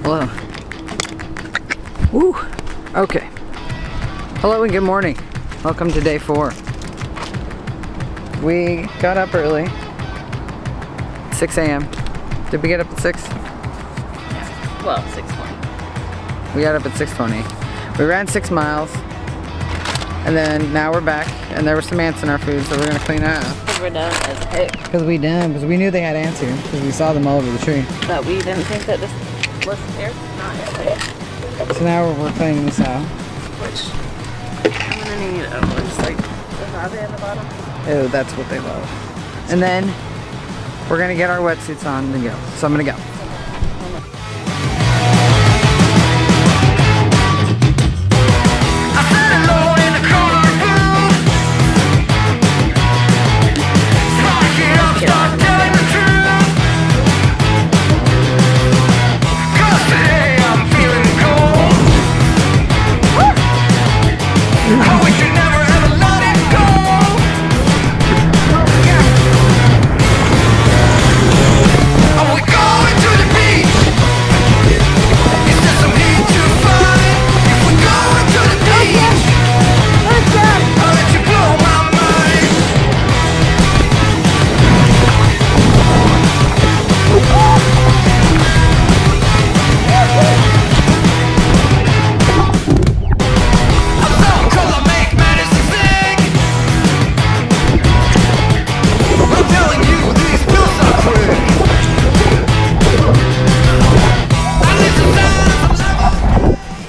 Hello. Woo. Okay. Hello and good morning. Welcome to day 4. We got up early. 6 a.m. Did we get up at 6? Well, 6:20. We got up at 6:20. We ran 6 miles. And then now we're back. And there were some ants in our food, so we're going to clean it up. Because we're done as heck. Because we knew they had ants here. Because we saw them all over the tree. But we didn't think that this was air. Not air. So now we're cleaning this out. Which I'm going to need just like the lava in the bottom. Oh, that's what they love. And then we're gonna get our wetsuits on and go. So I'm gonna go.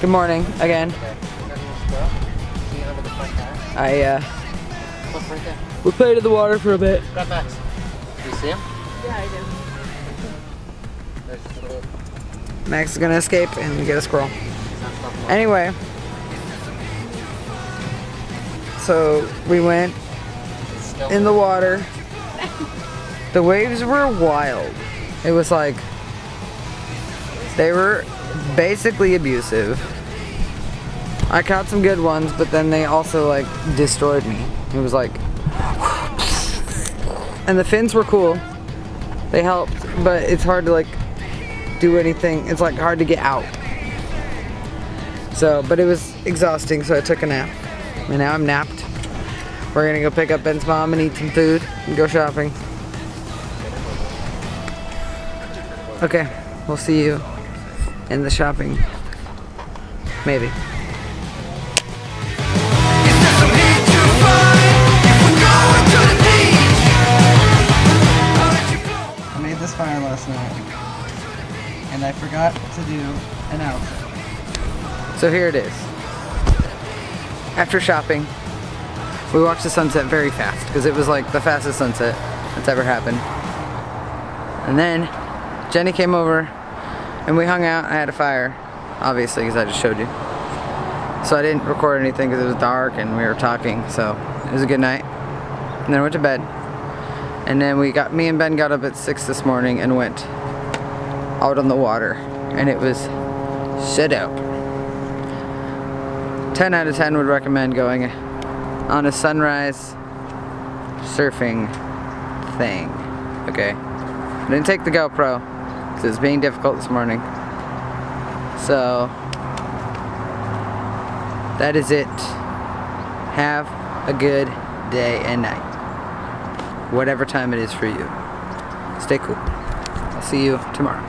Good morning again. We played in the water for a bit. Got Max. Do you see him? Yeah, I do. Max is gonna escape and get a squirrel. Anyway, so we went in the water. The waves were wild. It was like they were basically abusive. I caught some good ones, but then they also like destroyed me. It was like, and the fins were cool. They helped, but it's hard to like do anything. It's like hard to get out. So, but it was exhausting, so I took a nap. And now I'm napped. We're gonna go pick up Ben's mom and eat some food and go shopping. Okay, we'll see you in the shopping. Maybe. I made this fire last night and I forgot to do an outfit. So here it is. After shopping, we watched the sunset very fast because it was like the fastest sunset that's ever happened. And then Jenny came over and we hung out. I had a fire, obviously, because I just showed you. So I didn't record anything because it was dark and we were talking. So it was a good night. And then I went to bed. And then me and Ben got up at 6 this morning and went out on the water. And it was so dope. 10 out of 10 would recommend going on a sunrise surfing thing. Okay. I didn't take the GoPro because it was being difficult this morning. So that is it. Have a good day and night. Whatever time it is for you. Stay cool. I'll see you tomorrow.